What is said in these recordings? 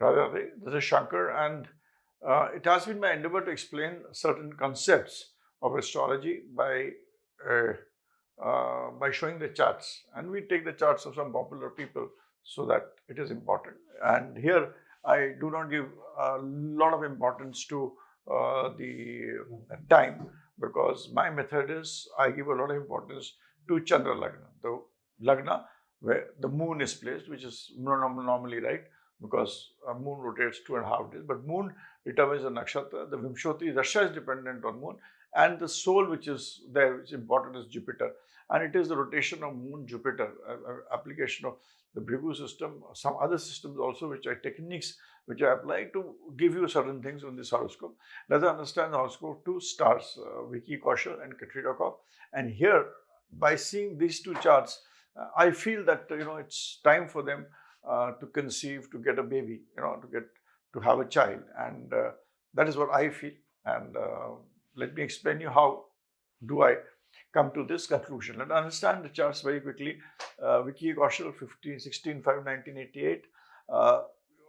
Radha, this is Shankar, and it has been my endeavor to explain certain concepts of astrology by showing the charts, and we take the charts of some popular people so that it is important. And here, I do not give a lot of importance to the time, because my method is I give a lot of importance to Chandra Lagna, the Lagna where the moon is placed, which is normally right, because moon rotates 2.5 days, but moon determines the nakshatra. The Vimshoti Rasha is dependent on moon, and the soul which is there, which is important, is Jupiter. And it is the rotation of moon Jupiter, application of the Bhrigu system, some other systems also, which are techniques which I apply to give you certain things in this horoscope. Let's understand the horoscope two stars, Vicky Kaushal and Katrina Kaur. And here, by seeing these two charts, I feel that it's time for them to conceive, to get a baby, to have a child, and that is what I feel. And let me explain you how do I come to this conclusion. Let's understand the charts very quickly. Vicky Kaushal, 16/5/1988.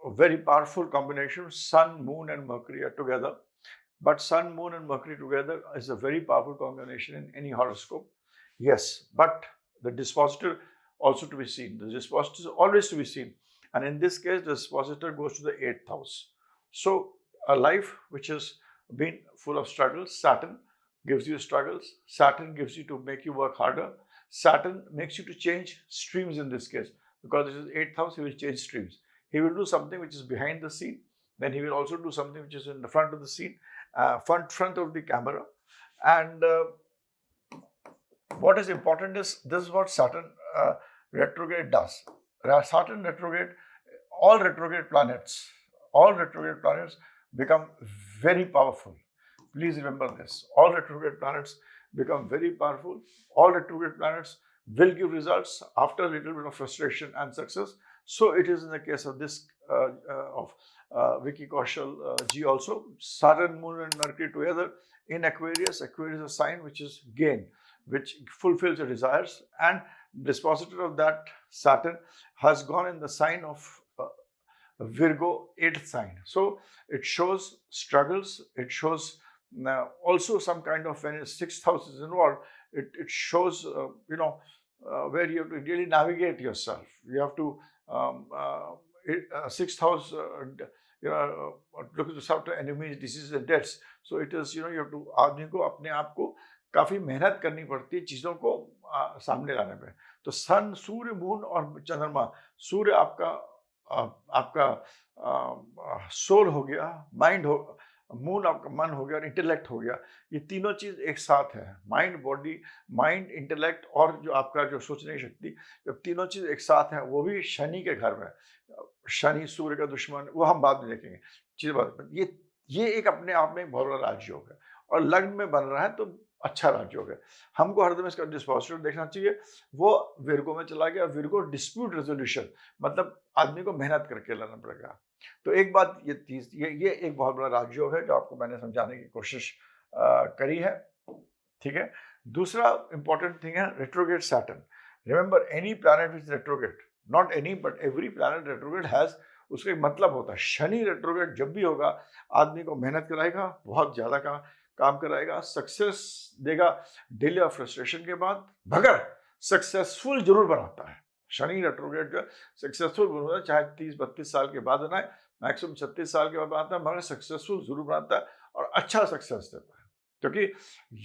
A very powerful combination. Sun, Moon, and Mercury are together. But Sun, Moon, and Mercury together is a very powerful combination in any horoscope. Yes, but the dispositor also to be seen. The dispositor is always to be seen. And in this case, the dispositor goes to the 8th house. So a life which has been full of struggles, Saturn gives you struggles. Saturn gives you to make you work harder. Saturn makes you to change streams in this case. Because this is 8th house, he will change streams. He will do something which is behind the scene. Then he will also do something which is in the front of the scene, front of the camera. And what is important is, this is what Saturn retrograde does. Saturn retrograde, all retrograde planets become very powerful. Please remember this. All retrograde planets become very powerful. All retrograde planets will give results after a little bit of frustration and success. So it is in the case of this, of Vicky Kaushal ji also. Saturn, Moon, and Mercury together in Aquarius. Aquarius is a sign which is gain, which fulfills your desires, and dispositor of that Saturn has gone in the sign of Virgo, 8th sign. So it shows struggles. It shows also some kind of, when 6th house is involved, it shows where you have to really navigate yourself. You have to 6th house looks after enemies, diseases and deaths. So it is, you have to, आदमी को अपने आप को काफी मेहनत करनी पड़ती है चीजों को सामने लाने में. तो सन, सूर्य, मून और चंद्रमा. सूर्य आपका सोल हो गया, माइंड हो, मून आपका मन हो गया और इंटेलेक्ट हो गया. ये तीनों चीज एक साथ है. माइंड, बॉडी, माइंड, इंटेलेक्ट और जो आपका जो सोचने की शक्ति, जब तीनों चीज एक साथ है, वो भी शनि के घर में. शनि सूर्य का दुश्मन, वो हम बाद में देखेंगे. चीज बात, ये एक अपने आप में बहुत बड़ा राजयोग है, और लग्न में बन रहा है तो अच्छा राजयोग है. हमको हरदम इसका डिस्पोजिटर देखना चाहिए. वो विर्गो में चला गया. विर्गो डिस्प्यूट रेजोल्यूशन, मतलब आदमी को मेहनत करके लाना पड़ेगा. तो एक बात ये एक बहुत बड़ा राजयोग है जो आपको मैंने समझाने की कोशिश करी है. ठीक है. दूसरा इंपॉर्टेंट थिंग है retrograde Saturn. Remember, any planet which retrograde, not any but every planet retrograde has, उसका एक मतलब होता है. शनि रेट्रोग्रेड जब भी होगा, आदमी को मेहनत कराएगा, बहुत ज्यादा काम कराएगा, सक्सेस देगा. डिले और फ्रस्ट्रेशन के बाद मगर सक्सेसफुल जरूर बनाता है. शनि रेट्रोग्रेड जो सक्सेसफुल बनाता है, चाहे 30-32 साल के बाद बनाए, मैक्सिमम 36 साल के बाद बनाता है, मगर सक्सेसफुल जरूर बनाता है और अच्छा सक्सेस देता है. क्योंकि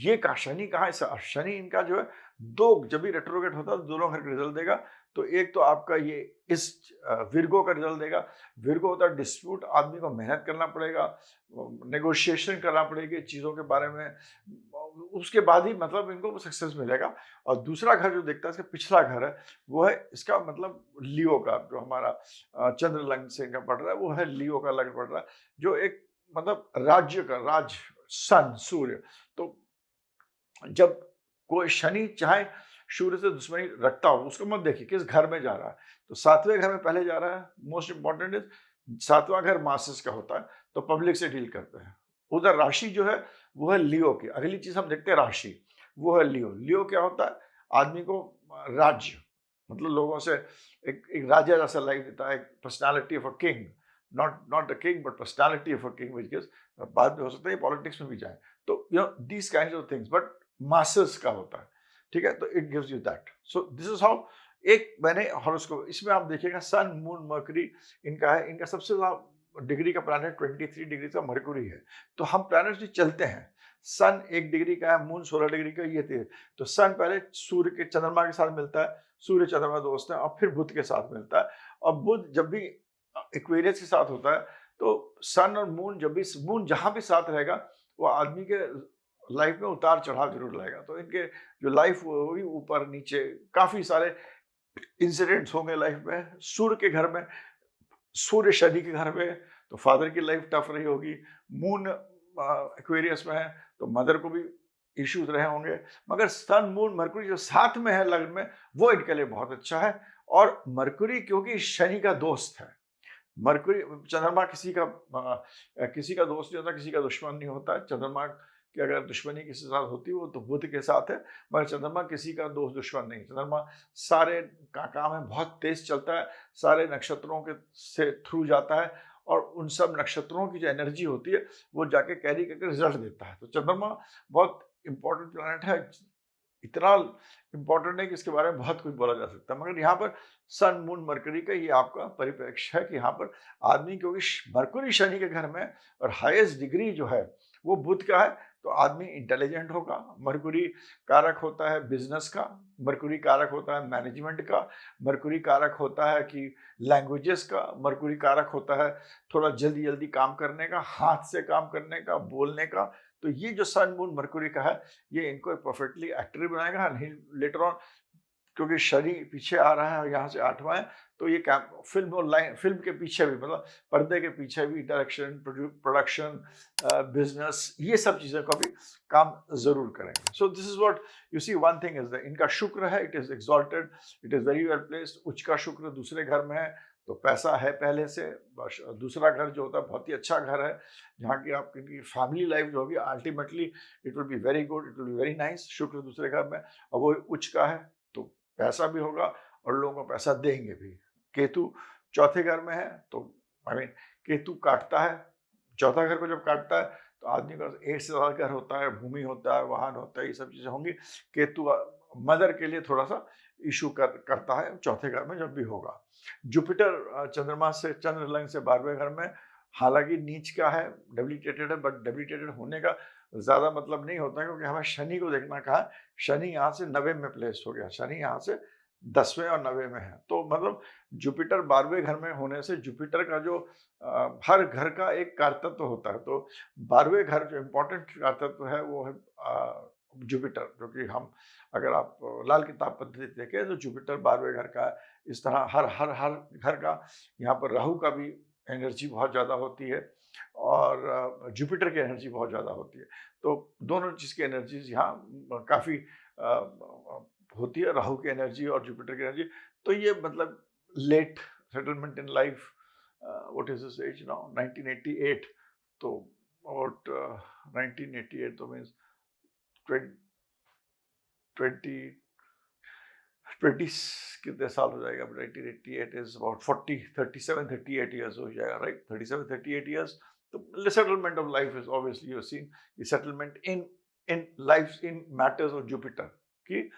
ये शनि कहाँ है, शनि इनका जो है, दो जब भी रेट्रोग्रेड होता है तो दोनों घर का रिजल्ट देगा. तो एक तो आपका ये इस विर्गो का रिजल्ट देगा. विर्गो होता है डिस्प्यूट, आदमी को मेहनत करना पड़ेगा, नेगोशिएशन करना पड़ेगी चीज़ों के बारे में, उसके बाद ही मतलब इनको सक्सेस मिलेगा. और दूसरा घर जो देखता है, इसका पिछला घर है, वो है इसका मतलब लियो का, जो हमारा चंद्र लग्न से इनका पड़ रहा है, वो है लियो का लग्न पड़ रहा है, जो एक मतलब राज्य का, राज, सन, सूर्य. तो जब कोई शनि चाहे सूर्य से दुश्मनी रखता हो, उसको मत देखिए किस घर में जा रहा है. तो 7वें घर में पहले जा रहा है. मोस्ट इंपॉर्टेंट इज 7वां घर मासेस का होता है, तो पब्लिक से डील करते हैं. उधर राशि जो है वो है लियो की. अगली चीज हम देखते हैं राशि, वो है लियो. लियो क्या होता है, आदमी को राज्य, मतलब लोगों से एक राजा जैसा लाइफ देता है, एक personality of a king. Not a king but personality of a king which gives, बाद में हो सकता है पॉलिटिक्स में भी जाए, तो these kind of things, but masses का होता है, ठीक है, तो it gives you that. So this is how एक मैंने हॉरोस्कोप, इसमें आप देखिएगा सन मून मरकरी इनका है, इनका सबसे ज्यादा डिग्री का प्लानट 23 डिग्री का मरकरी है। तो हम प्लैनेट्स भी चलते हैं, सन 1 डिग्री का है, मून 16 डिग्री का, ये थे। तो सन पहले सूर्य के चंद्रमा के साथ मिलता है, सूर्य चंद्रमा दोस्त है, और फिर बुध के साथ मिलता है। और बुध जब भी एक्वेरियस के साथ होता है, तो सन और मून जब भी, मून जहां भी साथ रहेगा वो आदमी के लाइफ में उतार चढ़ाव जरूर लाएगा। तो इनके जो लाइफ होगी ऊपर नीचे, काफी सारे इंसिडेंट्स होंगे लाइफ में। सूर्य के घर में, सूर्य शनि के घर में, तो फादर की लाइफ टफ रही होगी। मून एक्वेरियस में है तो मदर को भी इश्यूज रहे होंगे। मगर सन मून मरकुरी जो साथ में है लग्न में, वो इनके लिए बहुत अच्छा है। और मरकुरी क्योंकि शनि का दोस्त है, मरकुरी, चंद्रमा किसी का दोस्त नहीं होता, किसी का दुश्मन नहीं होता है। चंद्रमा की अगर दुश्मनी किसी के साथ होती है वो तो बुध के साथ है, मगर चंद्रमा किसी का दोस्त दुश्मन नहीं। चंद्रमा सारे का काम है, बहुत तेज चलता है, सारे नक्षत्रों के से थ्रू जाता है, और उन सब नक्षत्रों की जो एनर्जी होती है वो जाके कैरी करके रिजल्ट देता है। तो चंद्रमा बहुत इंपॉर्टेंट प्लैनेट है, इतना इंपॉर्टेंट है कि इसके बारे में बहुत कुछ बोला जा सकता है। मगर यहाँ पर सन मून मरकरी का ये आपका परिप्रेक्ष्य है कि यहाँ पर आदमी, क्योंकि मरकुरी शनि के घर में और हाईएस्ट डिग्री जो है वो बुध का है, तो आदमी इंटेलिजेंट होगा। मरकुरी कारक होता है बिजनेस का, मरकुरी कारक होता है मैनेजमेंट का, मरकुरी कारक होता है कि लैंग्वेजेस का, मरकुरी कारक होता है थोड़ा जल्दी जल्दी काम करने का, हाथ से काम करने का, बोलने का। तो ये जो सन मून मरकुरी का है, ये इनको परफेक्टली एक्टर बनाएगा। नहीं लेटर ऑन, क्योंकि शनि पीछे आ रहा है और यहाँ से 8वां है, तो ये फिल्म और लाइन, फिल्म के पीछे भी, मतलब पर्दे के पीछे भी डायरेक्शन, प्रोडक्शन, बिजनेस, ये सब चीज़ों का भी काम जरूर करेंगे। So this is what you see. One thing is that इनका शुक्र है, it is exalted, it is very well placed. उच्च का शुक्र दूसरे घर में है, तो पैसा है पहले से। दूसरा घर जो होता है बहुत ही अच्छा घर है, जहाँ की आपकी फैमिली लाइफ जो होगी ultimately it will be very good, it will be very nice. शुक्र दूसरे घर में, और वो उच्च का है, तो पैसा भी होगा और लोगों को पैसा देंगे भी। केतु चौथे घर में है, तो आई मीन केतु काटता है, चौथा घर को जब काटता है तो आदमी का 1 से ज़्यादा घर होता है, भूमि होता है, वाहन होता है, ये सब चीज़ें होंगी। केतु मदर के लिए थोड़ा सा इशू करता है चौथे घर में जब भी होगा। जुपिटर चंद्रमा से, चंद्र लग्न से 12वें घर में, हालांकि नीच का है, डेबिलिटेटेड है, बट डेबिलिटेटेड होने का ज्यादा मतलब नहीं होता, क्योंकि हमें शनि को देखना कहा। शनि यहाँ से 90 में प्लेस हो गया, शनि यहाँ से 10वें और 90 में है। तो मतलब जुपिटर 12वें घर में होने से, जुपिटर का जो हर घर का एक कारतत्व होता है, तो 12वें घर जो इम्पोर्टेंट कारतत्व है वो है जुपिटर, जो कि हम अगर आप लाल किताब पद्धति देखें तो जुपिटर 12वें घर का है। इस तरह हर हर हर घर का, यहाँ पर राहु का भी एनर्जी बहुत ज़्यादा होती है, और जुपिटर की एनर्जी बहुत ज़्यादा होती है। तो दोनों चीज़ की एनर्जीज यहाँ काफ़ी होती है, राहु की एनर्जी और जुपिटर की एनर्जी। तो ये मतलब late settlement in life, what is this age now, 1988, तो अबाउट 1988 तो मीन्स 20 कितने साल हो जाएगा, 1988 इज अबाउट 37-38 ईयर्स हो जाएगा, राइट, 37-38 ईयर्स। तो settlement of life is obviously you seen, ये settlement in in life in matters of Jupiter, कि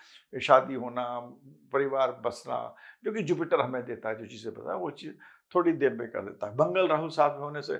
शादी होना, परिवार बसना, जो कि जुपिटर हमें देता है, जो चीज़ें पता है वो चीज़ थोड़ी देर में कर देता है। मंगल राहु साथ में होने से,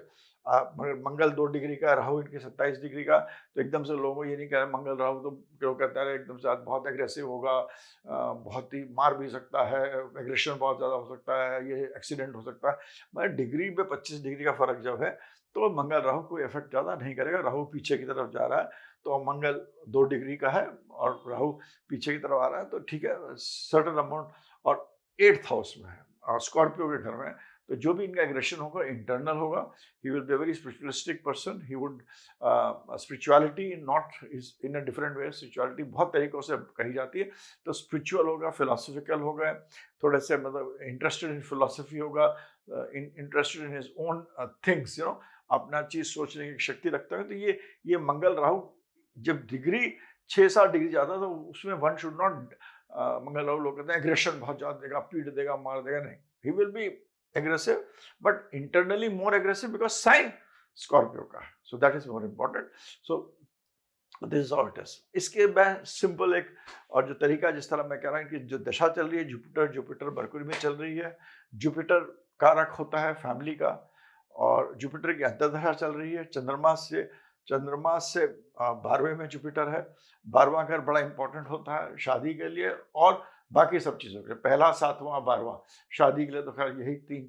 मंगल 2 डिग्री का, राहु इनके 27 डिग्री का, तो एकदम से लोगों को ये नहीं कह रहे मंगल राहु तो क्यों कहता है एकदम से बहुत एग्रेसिव होगा, बहुत ही मार भी सकता है, एग्रेशन बहुत ज़्यादा हो सकता है, ये एक्सीडेंट हो सकता है। मगर डिग्री में 25 डिग्री का फर्क जब है, तो मंगल राहु कोई इफेक्ट ज़्यादा नहीं करेगा। राहु पीछे की तरफ जा रहा है, तो मंगल 2 डिग्री का है और राहु पीछे की तरफ आ रहा है, तो ठीक है, सर्टन अमाउंट। और 8th हाउस में है और स्कॉर्पियो के घर में, तो जो भी इनका एग्रेशन होगा इंटरनल होगा। He will be a very spiritualistic person, he would spirituality not is in a different way, spirituality बहुत तरीकों से कही जाती है। तो स्पिरिचुअल होगा, फिलोसफिकल होगा, थोड़े से मतलब इंटरेस्टेड इन फिलोसफी होगा, interested in his own things, you know, अपना चीज सोचने की शक्ति रखता है। तो ये मंगल राहु जब डिग्री 6-7 डिग्री जाता है, तो उसमें वन शुड नॉट, मंगल राहु लोग कहते हैं एग्रेशन बहुत ज्यादा देगा, पीट देगा, मार देगा, नहीं, he will be aggressive, but internally more aggressive because sign Scorpio का है. So that is more important. So this is how it is. इसके मैं सिंपल एक और जो तरीका जिस तरह मैं कह रहा हूँ कि जो दशा चल रही है जुपिटर मरकुरी में चल रही है. जुपिटर कारक होता है फैमिली का, और जुपिटर की अंतर्दशा चल रही है चंद्रमा से 12वें में जुपिटर है. 12वां घर बड़ा इंपॉर्टेंट होता है शादी के लिए और बाकी सब चीज़ों के लिए. पहला, 7वां, 12वां शादी के लिए तो खैर यही 3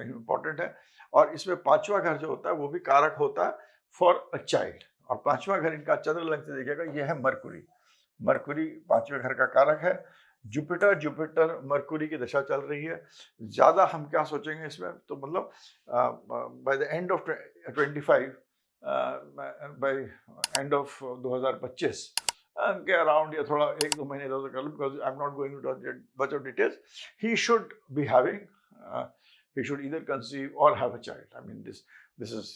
इंपॉर्टेंट है. और इसमें 5वां घर जो होता है वो भी कारक होता है फॉर अ चाइल्ड. और 5वां घर इनका चंद्र लग्न से देखिएगा ये है मरकुरी 5वें घर का कारक है. जुपिटर मरकुरी की दशा चल रही है. ज़्यादा हम क्या सोचेंगे इसमें, तो मतलब by the end of 25 by end of 2025 के अराउंड, या थोड़ा 1-2 महीने इधर कर लो, because I am not going to talk much of details. He should be having, he should either conceive or have a child. I mean, this is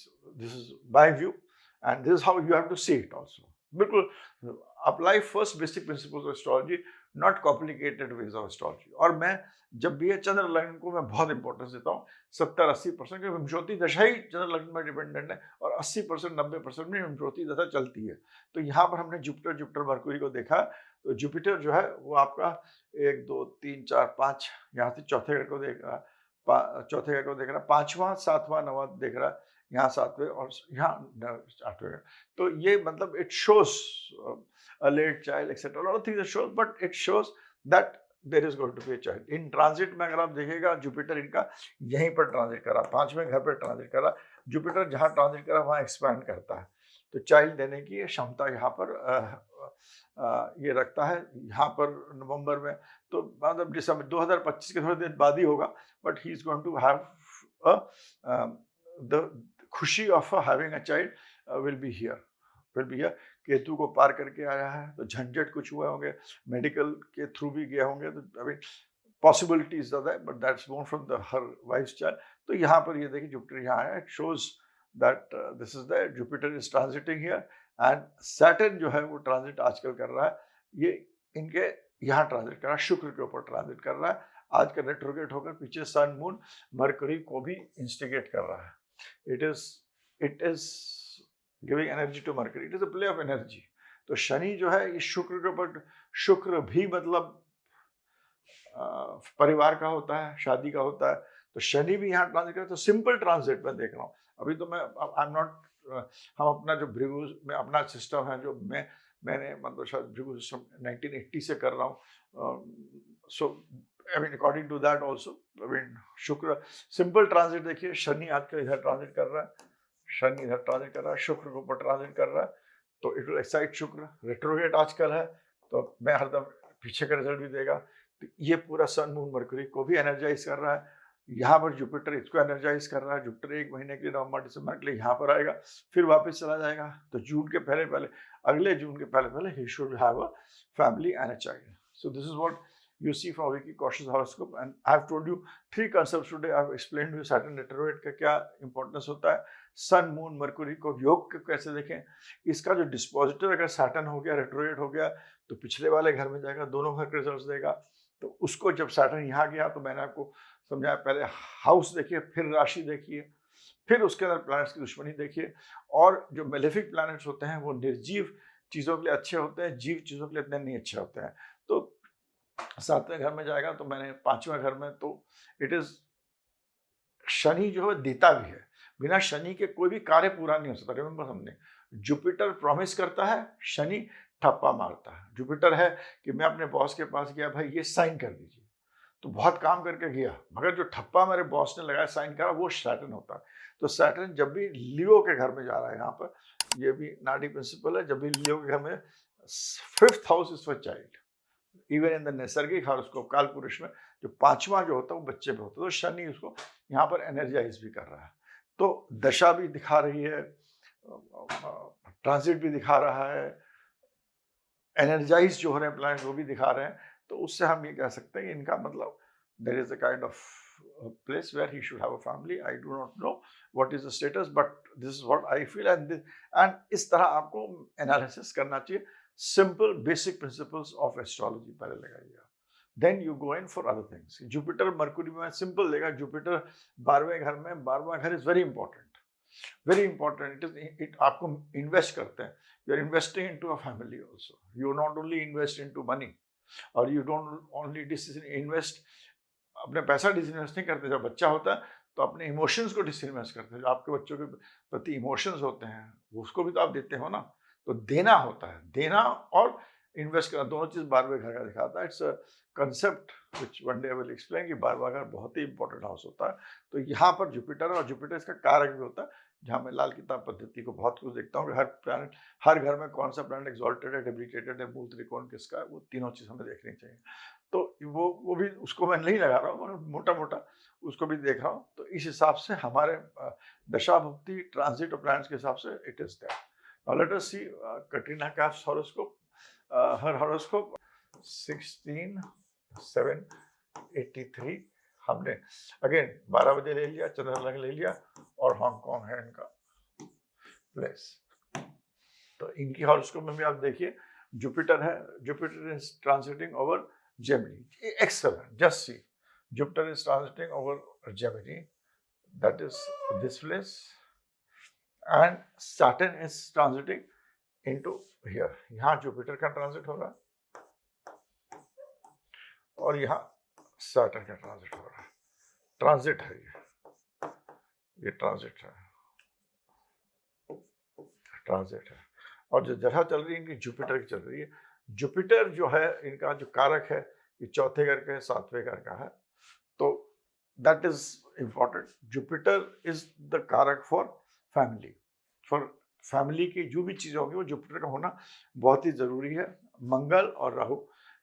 my view, and this is how you have to see it also. बिल्कुल apply first basic principles of astrology, not complicated ways of astrology. और मैं जब भी ये चंद्र लग्न को मैं बहुत इंपॉर्टेंस देता हूँ. 70-80% क्योंकि विंशोत्ती दशा ही चंद्र लग्न में डिपेंडेंट है, और 80% 90% में विंशोत्ती दशा चलती है. तो यहाँ पर हमने जुपिटर मरकुरी को देखा. तो जुपिटर जो है वो आपका 1 2 3 4 5 यहाँ से चौथे घर को देख रहा है, चौथे घर को देख रहा है, 5वां 7वां 9वां देख रहा है, यहाँ 7वें और यहाँ 8वें. तो ये मतलब it shows a late child etc. a lot of things it shows, but it shows that there is going to be a child in transit. में अगर आप देखिएगा जुपिटर इनका यहीं पर ट्रांजिट करा, 5वें घर पर ट्रांजिट करा. जुपिटर जहाँ ट्रांजिट करा वहाँ एक्सपैंड करता है, तो चाइल्ड देने की क्षमता यहाँ पर ये रखता है. यहाँ पर नवंबर में, तो मतलब दिसंबर 2025 के थोड़े दिन बाद ही होगा, but he is going to have the खुशी of having a child will be here. Ketu को पार करके आया है, तो झंझट कुछ हुए होंगे, मेडिकल के थ्रू भी गए होंगे, तो आई मीन पॉसिबिलिटीज ज़्यादा है, but that's born from the her wife's child. तो यहाँ पर ये देखिए जुपिटर यहाँ है. It shows that this is the Jupiter is transiting here, and Saturn जो है वो ट्रांजिट आजकल कर रहा है. ये इनके यहाँ ट्रांजिट कर रहा है, शुक्र के ऊपर ट्रांजिट कर रहा है. आज का रेट्रोगेट होकर पीछे सन मून मरकरी को भी इंस्टिगेट कर रहा है. It is giving energy to Mercury. It is a play of energy. तो शनि जो है इस शुक्र के ऊपर, शुक्र भी मतलब परिवार का होता है, शादी का होता है. तो शनि भी यहाँ ट्रांजिट कर, तो सिंपल ट्रांजिट मैं देख रहा हूँ. अभी तो मैं आई एम नॉट, हम अपना जो भृगु में अपना सिस्टम है जो मैंने मतलब शायद भृगु सिस्टम 1980 से कर रहा हूँ. So I mean according to that also, I mean Shukra simple transit देखिए. शनि आजकल इधर ट्रांजिट कर रहा है, शनि इधर ट्रांजिट कर रहा है, शुक्र के ऊपर ट्रांजिट कर रहा है. तो इट विल एक्साइट शुक्र. रेट्रोगेट आजकल है, तो मैं हरदम पीछे का रिजल्ट भी देगा. तो ये पूरा सन मून मरकरी को भी एनर्जाइज कर रहा है. यहाँ पर जुपिटर इसको एनर्जाइज कर रहा है. जुपिटर 1 महीने के लिए नवंबर दिसंबर के लिए यहाँ पर आएगा, फिर वापस चला जाएगा. तो जून के पहले अगले जून के पहले he should have a family and a child. So this is what you see from Vicky Kaush's horoscope, and I have told you 3 concepts today. I have explained to you Saturn retrograde का क्या importance होता है, sun moon Mercury को योग कैसे देखें. इसका जो डिस्पोजिटर अगर सैटर्न हो गया, रेट्रोग्रेड हो गया, तो पिछले वाले घर में जाएगा, दोनों घर के रिजल्ट देगा. तो उसको जब सैटर्न यहाँ गया तो मैंने आपको समझाया, पहले हाउस देखिए, फिर राशि देखिए, फिर उसके अंदर प्लैनेट्स की दुश्मनी देखिए. और जो मेलेफिक प्लैनेट्स होते हैं वो निर्जीव चीज़ों के लिए अच्छे होते हैं, जीव चीज़ों के लिए इतने नहीं अच्छे होते हैं. तो 7वें घर में जाएगा, तो मैंने 5वें घर में, तो इट इज शनि जो है देता भी है. बिना शनि के कोई भी कार्य पूरा नहीं हो सकता. रिमेंबर, हमने जुपिटर प्रॉमिस करता है, शनि ठप्पा मारता है. जुपिटर है कि मैं अपने बॉस के पास गया, भाई ये साइन कर दीजिए, तो बहुत काम करके गया, मगर जो ठप्पा मेरे बॉस ने लगाया, साइन करा, वो सैटर्न होता है. तो सैटर्न जब भी लियो के घर में जा रहा है, यहाँ पर ये भी नाडी प्रिंसिपल है, जब भी लियो के घर में 5th house is for child. Even in the नैसर्गिक हॉरोस्कोप काल पुरुष में जो 5वां जो होता है वो बच्चे पे होता है. तो शनि उसको यहाँ पर एनर्जाइज भी कर रहा है. तो दशा भी दिखा रही है, ट्रांजिट भी दिखा रहा है, एनर्जाइज जो हो रहे हैं प्लैनेट वो भी दिखा रहे हैं. तो उससे हम ये कह सकते हैं कि इनका मतलब there is a kind of place where he should have a family. I do not know what is the status, but this is what I feel, and इस तरह आपको एनालिसिस करना चाहिए. Simple basic principles of astrology पहले लगाइए. Then you go in for other things. Jupiter Mercury में simple देगा, Jupiter 12वें घर में, 12वां घर is very important, very important. It आपको इन्वेस्ट करते हैं, you are investing into a family also, you not only invest into money, और यू डोंट ओनली इन्वेस्ट, अपने पैसा डिसइन्वेस्ट नहीं करते। जब बच्चा होता है तो अपने इमोशंस को डिसइन्वेस्ट करते हैं, जो आपके बच्चों के प्रति इमोशंस होते हैं उसको भी तो आप देते हो ना। तो देना होता है, देना और इन्वेस्ट करना दोनों चीज 12वें घर का दिखाता है। It's a concept which one day I will explain कि 12वां घर बहुत ही इंपॉर्टेंट हाउस होता है। तो यहाँ पर जुपिटर, और जुपिटर इसका कारक भी होता है, जहाँ मैं लाल किताब पद्धति को बहुत कुछ देखता हूँ कि हर प्लैनेट, हर घर में कौन सा प्लैनेट एक्सॉल्टेड है, डेबिलिटेटेड है, मूल त्रिकोण किसका है, वो तीनों चीज हमें देखनी चाहिए। तो वो भी, उसको मैं नहीं लगा रहा हूँ, मोटा मोटा उसको भी देख रहा हूँ। तो इस हिसाब से हमारे दशा भुक्ति ट्रांजिट और प्लैनेट्स के हिसाब से it is that. Now let us see Katrina Kaif's horoscope. Her horoscope 16/7/83 हमने अगेन 12 बजे ले लिया, चंद्रलग्न ले लिया, और हांगकांग है इनका प्लेस। तो इनकी हॉरोस्कोप में भी आप देखिए जुपिटर है, Jupiter is transiting over Gemini. Excellent. Just see. Jupiter is transiting over Gemini. That is this place. And Saturn is transiting into here. यहाँ Jupiter का ट्रांजिट हो रहा है और यहाँ Saturn का ट्रांजिट हो रहा है। ट्रांजिट है ये ट्रांजिट है, ट्रांजिट है। और जो जगह चल रही है इनकी जुपिटर की चल रही है। जुपिटर जो है इनका जो कारक है, ये चौथे घर का है, 7वें घर का है। तो that is important. Jupiter is the कारक फॉर फैमिली की जो भी चीजें होगी वो जुपिटर का होना बहुत ही जरूरी है। मंगल और राहु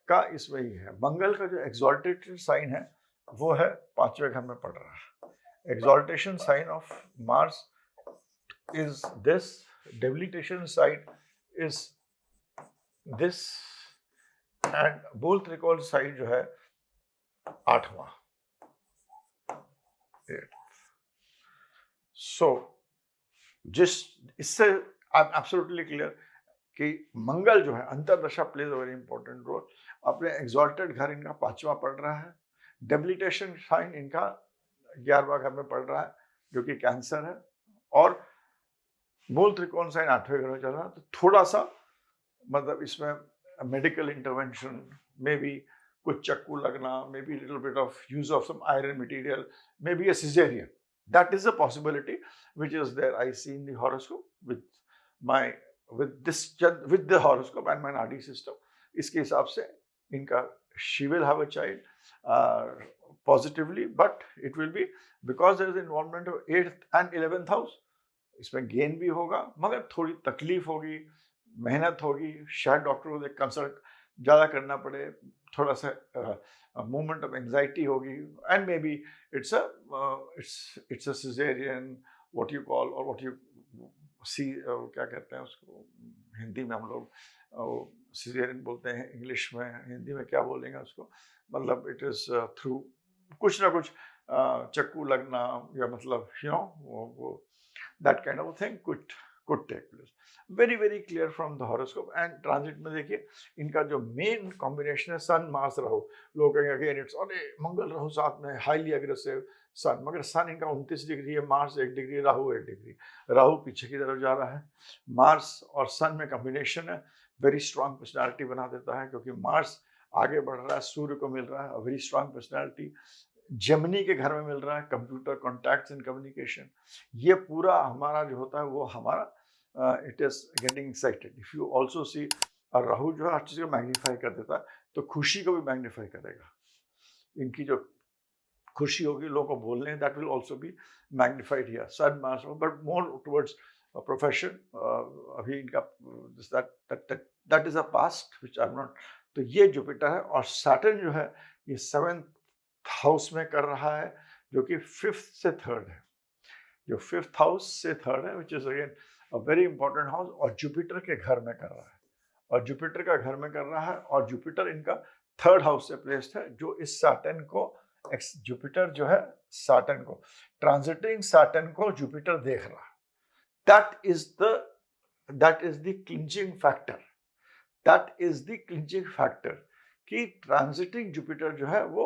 का इसमें ही है। मंगल का जो एक्सॉल्टेटेड साइन है वो है 5वें घर में पड़ रहा है। Exaltation sign of Mars is this, debilitation sign is this, and मूल त्रिकोण साइड जो है 8वां। सो जिस इससे आई एम एब्सोल्युटली क्लियर कि मंगल जो है अंतरदशा plays a very important role. अपने एक्सॉल्टेड घर इनका 5वां पड़ रहा है, डेबिलिटेशन साइन इनका 11वां घर में पड़ रहा है जो कि कैंसर है, और मूल त्रिकोण साइन 8वें घर में चल रहा है। तो थोड़ा सा मतलब इसमें मेडिकल इंटरवेंशन, मे बी कुछ चक्कू लगना, may be little bit of use of some iron material, may be a caesarean, that is a possibility which is there. I see in the horoscope with the horoscope and my nadi system. इसके हिसाब से इनका she will have a child positively, but it will be because there is involvement of 8th and 11th house. इसमें gain भी होगा मगर थोड़ी तकलीफ होगी, मेहनत होगी, शायद डॉक्टर को कंसल्ट ज़्यादा करना पड़े, थोड़ा सा मोमेंट ऑफ एंजाइटी होगी, and may be it's a caesarean, what you call, और व्हाट यू सी, क्या कहते हैं उसको हिंदी में, हम लोग सिजेरियन बोलते हैं, इंग्लिश में, हिंदी में क्या बोलेंगे उसको, मतलब इट इज़ थ्रू कुछ ना कुछ चक्कू लगना, या मतलब यू नो वो that kind of thing could take place. Very very clear from the horoscope. And transit में देखिए इनका जो मेन कॉम्बिनेशन है सन मार्स राहु। लोग कहेंगे अगेन इट्स अरे मंगल राहु साथ में, हाईली अग्रेसिव सन, मगर सन इनका 29 डिग्री है, Mars 1 degree, Rahu 1 degree. Rahu पीछे की तरफ जा रहा है, मार्स और सन में कॉम्बिनेशन है, वेरी स्ट्रांग पर्सनैलिटी बना देता है, क्योंकि मार्स आगे बढ़ रहा है, सूर्य को मिल रहा है वेरी स्ट्रांग पर्सनैलिटी। जेमिनी के घर में मिल रहा है, कंप्यूटर कॉन्टैक्ट्स एंड कम्युनिकेशन। ये पूरा हमारा जो होता है वो हमारा it is getting excited. If you also see, और राहु जो है हर चीज़ को मैग्नीफाई कर देता है, तो खुशी को भी मैग्नीफाई करेगा। इनकी जो खुशी होगी लोगों को बोलने, that will also be magnified here. Sun Mars, but more towards profession. अभी इनका that is a past which I am not. तो ये जुपिटर है, और सैटर्न जो है ये 7th हाउस में कर रहा है, जो कि 5th से 3rd है, जो 5th हाउस से 3rd है, which is again a very important house, और जुपिटर के घर में कर रहा है, और जुपिटर का घर में कर रहा है, और जुपिटर इनका 3rd हाउस से प्लेस्ड है, जो इस सैटर्न को, जुपिटर जो है सैटर्न को, ट्रांजिटिंग सैटर्न को जुपिटर देख रहा है। That is the clinching factor, that is the clinching factor, कि ट्रांजिटिंग जुपिटर जो है वो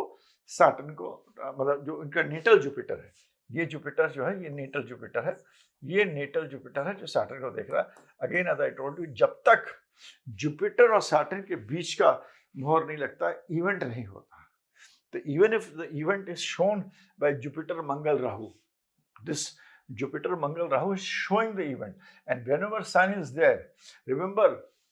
सैटर्न को मतलब जो इनका नेटल जुपिटर है, ये जुपिटर जो है ये नेटल जुपिटर है, ये नेटल जुपिटर है जो सैटर्न को देख रहा है। Again as I told you, जब तक जुपिटर और सैटर्न के बीच का मोहर नहीं लगता इवेंट नहीं होता। तो even if the event is shown by Jupiter Mangal Rahu, this Jupiter Mangal Rahu is showing the event, and whenever sun is there, remember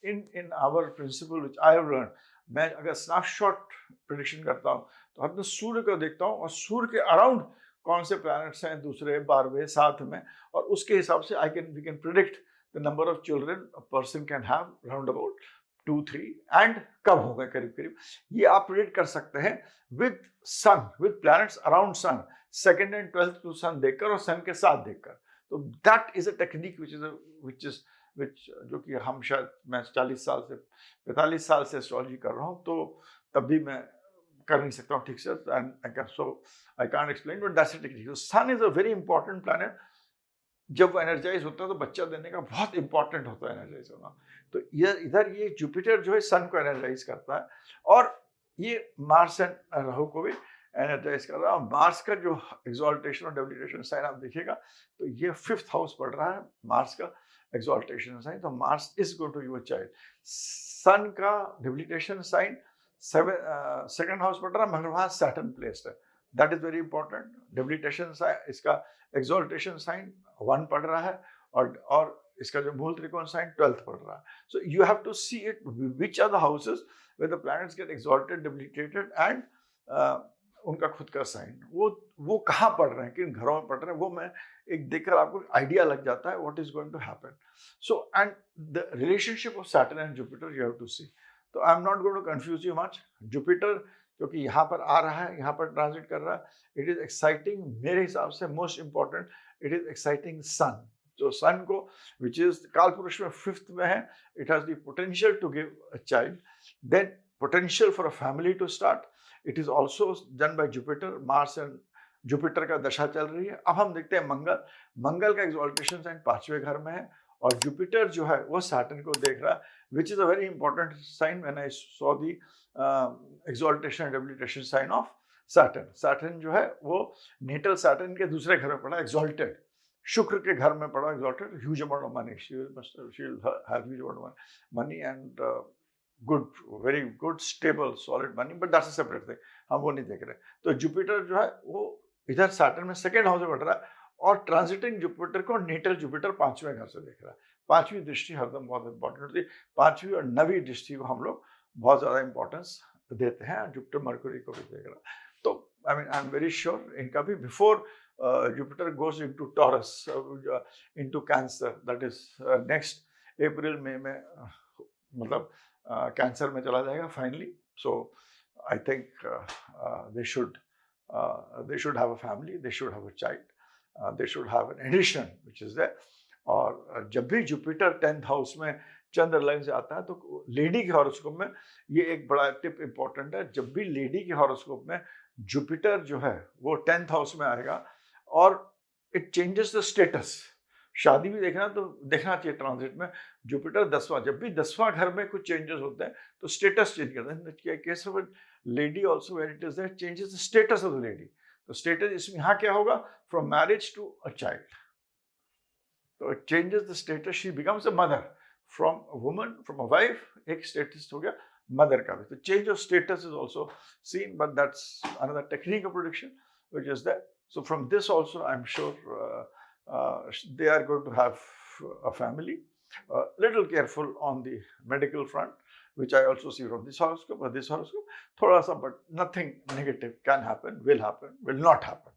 in our principle which I have learned, मैं अगर snapshot prediction करता हूँ तो अपने सूर्य को देखता हूँ और सूर्य के अराउंड कौन से planets हैं, दूसरे 12वें 7 में, और उसके हिसाब से we can predict the number of children a person can have round about 2-3 and कब होगा करीब करीब, ये आप predict कर सकते हैं with sun, with planets around sun, second and 12th to sun देखकर और सन के साथ देखकर। तो that is a technique which जो कि हम शायद मैं 40 साल से 45 साल से एस्ट्रोलॉजी कर रहा हूँ, तो तब भी मैं कर नहीं सकता हूँ ठीक से, and so I can't explain, but that's a technique. Sun is a very important planet. जब वो एनर्जाइज होता है तो बच्चा देने का बहुत इंपॉर्टेंट होता है एनर्जाइज होना। तो इधर ये जुपिटर जो है सन को एनर्जाइज करता है, और ये मार्स एंड राहु को भी एनर्जाइज कर रहा है। मार्स का जो एक्सॉल्टेशन और डेबिलिटेशन साइन आप देखिएगा तो ये 5th हाउस पढ़ रहा है मार्स का एक्सॉल्टेशन साइन, तो Mars is going to your child. Sun का डेबिलिटेशन साइन 2nd हाउस पढ़ रहा है, मगर वहाँ सैटर्न प्लेस्ड है, that is very important. Debilitation sign, इसका एक्सॉल्टेशन साइन 1 पढ़ रहा है, और इसका जो मूल त्रिकोण साइन 12th पढ़ रहा है। So you have to see it which are the houses where the planets get exalted, debilitated and उनका खुद का साइन, वो कहाँ पढ़ रहे हैं, किन घरों में पढ़ रहे हैं, वो मैं एक देखकर आपको आइडिया लग जाता है what is going to happen. So and the relationship of Saturn and Jupiter you have to see. तो I am not going to confuse you much. Jupiter क्योंकि यहाँ पर आ रहा है, यहाँ पर ट्रांजिट कर रहा है, इट इज एक्साइटिंग मेरे हिसाब से most important, it is exciting sun. तो सन को विच इज काल पुरुष में 5th में है, it has the potential to give a child, then potential for a family to start. It is also done by Jupiter, Mars and Jupiter का दशा चल रही है। अब हम देखते हैं मंगल का एक्सॉल्टेशन साइन 5वें घर में है, और जुपिटर जो है वो सैटर्न को देख रहा है, which is a very important sign when I saw the exaltation and debilitation sign of Saturn. Saturn जो है वो नेटल सैटर्न के दूसरे घर में पड़ा एक्सॉल्टेड, शुक्र के घर में पड़ा exalted, huge amount of money, she will have huge amount of money and good, very good stable solid money, but that's a separate thing, हम वो नहीं देख रहे। तो जुपिटर जो है वो इधर सैटर्न में 2nd हाउस में बढ़ रहा है, और ट्रांजिटिंग जुपिटर को नेटल जुपिटर 5वें घर से देख रहा है। 5वीं दृष्टि हरदम बहुत इंपॉर्टेंट होती है, 5वीं और 9वीं दृष्टि को हम लोग बहुत ज्यादा इंपॉर्टेंस देते हैं, जुपिटर मरकुरी को भी देख रहा है। तो I mean I am very sure इनका भी before Jupiter goes into Taurus, into Cancer, that is next April May में, मतलब कैंसर में चला जाएगा finally. So I think they should have a family, they should have a child, they should have an addition which is there। और जब भी Jupiter 10th house में चंद्र line से आता है तो लेडी के हॉरोस्कोप में ये एक बड़ा टिप इंपॉर्टेंट है, जब भी लेडी के हॉरोस्कोप में जुपिटर जो है वो 10th हाउस में आएगा और इट चेंजेस द स्टेटस। शादी भी देखना तो देखना चाहिए ट्रांजिट में, जुपिटर 10वां, जब भी 10वां घर में कुछ चेंजेस होते हैं तो स्टेटस चेंज करते हैं। Case of lady also where it is that changes the status of the lady. तो स्टेटस इसमें यहाँ क्या होगा, from marriage to a child, तो it changes the status, she becomes a mother, from a woman, from a wife एक status हो गया mother का भी। तो change of status is also seen, but that's another technique of prediction which is that. So from this also I am sure they are going to have a family. Little careful on the medical front, which I also see from this horoscope or this horoscope. Thoda sa, but nothing negative can happen, will not happen,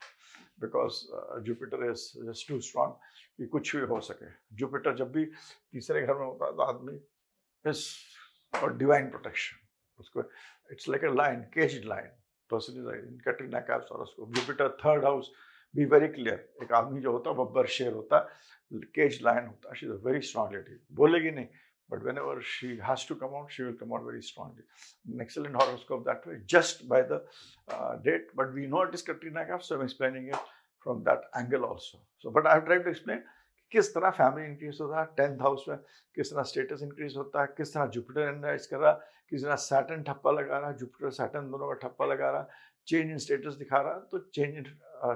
because Jupiter is just too strong कि कुछ भी हो सके। Jupiter जब भी तीसरे घर में होता है तो आदमी is for divine protection, उसको it's like a lion, caged lion person is in Katrina Kaif's horoscope। Jupiter 3rd house, be very clear, एक आदमी जो होता है बब्बर शेर होता है, केज लायन होता है, she is a very strong lady, बोलेगी नहीं, but whenever she has to come out she will come out very strongly. An excellent horoscope that way, just by the date, but we know it is Katrina Kaif, so I am explaining it from that angle also. So but I have tried to explain किस तरह family increase होता है 10th house में, किस तरह status increase होता है, किस तरह जुपिटर एनराइज कर रहा है, किस तरह सैटर्न ठप्पा लगा रहा है, जुपिटर सैटर्न दोनों का ठप्पा लगा रहा है, चेंज इन स्टेटस दिखा रहा है, तो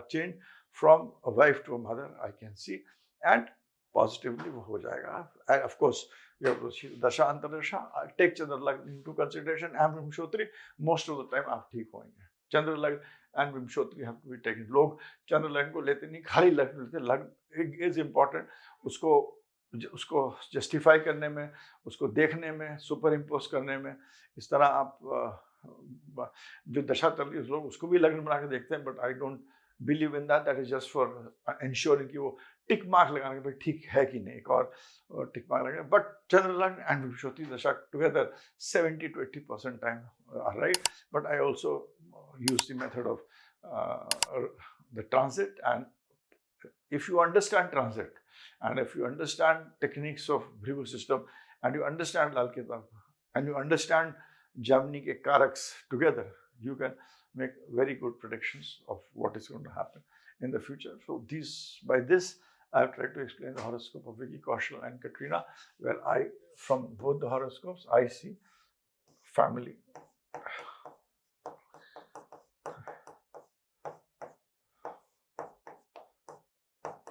change from wife to mother I can see, and positively वो हो जाएगा. And of course you have to see दशा अंतरदशा, take चंद्र लग्न into consideration and विमशोत्री, most of the time आप ठीक होंगे. चंद्र लग्न and विमशोत्री have to be taken. लोग चंद्र लग्न को लेते नहीं, खाली लग्न लेते. लग्न is important, उसको जस्टिफाई करने में, उसको देखने में, सुपर इम्पोज करने में. इस तरह आप जो दशा चल रही है लोग उसको भी लग्न बना के देखते हैं, but I don't believe in that. That is just for ensuring कि वो टिक मार्क लगाने के भाई ठीक है कि नहीं, एक और टिक मार्क लगाने. बट चंद्र लग्न एंड विमशोत्री दशा together 70 to 80% time are right. But I also use the method of the transit, and if you understand transit, and if you understand techniques of Bhrigu system, and you understand Lal Kitab, and you understand Gemini ke Karaks together, you can make very good predictions of what is going to happen in the future. So by this, I have tried to explain the horoscope of Vicky Kaushal and Katrina, where from both the horoscopes, I see family.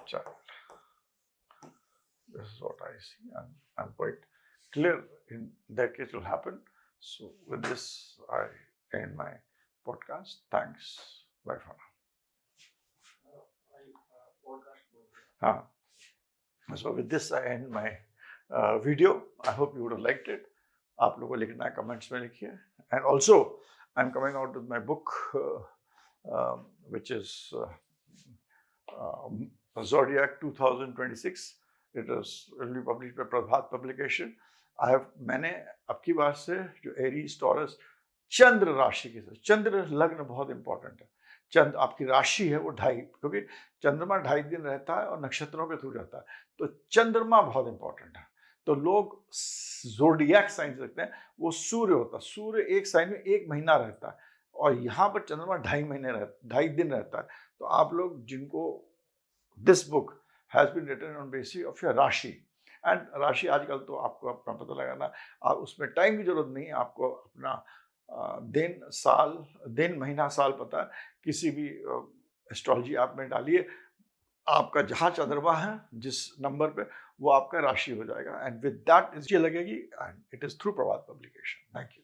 Child. This is what I see, and I'm quite clear in that case will happen. So with this, I end my podcast. Thanks. Bye for now. So with this, I end my video. I hope you would have liked it. आप लोगों को लिखना है, comments में लिखिए. And also, I'm coming out with my book, which is Zodiac 2026. It will be published by Prabhat Publication. मैंने अब की बार से जो एरीज टॉरस चंद्र राशि के साथ, चंद्र लग्न बहुत इंपॉर्टेंट है. चंद्र आपकी राशि है वो 2.5, क्योंकि चंद्रमा 2.5 दिन रहता है और नक्षत्रों के थ्रू रहता है, तो चंद्रमा बहुत इंपॉर्टेंट है. तो लोग ज़ोडिएक साइन रखते हैं, वो सूर्य होता है. सूर्य एक साइन में 1 महीना रहता है, और यहाँ पर चंद्रमा 2.5 दिन रहता है. तो आप लोग जिनको this book has been written on basis of your राशि, एंड राशि आजकल तो आपको अपना पता लगाना, आप उसमें टाइम की जरूरत नहीं है, आपको अपना दिन महीना साल पता है. किसी भी एस्ट्रोलॉजी ऐप में डालिए, आपका जहाँ चंद्रमा है जिस नंबर पे, वो आपका राशि हो जाएगा, एंड विद दैट इसकी लगेगी, and it is through Prabhat publication. Thank you.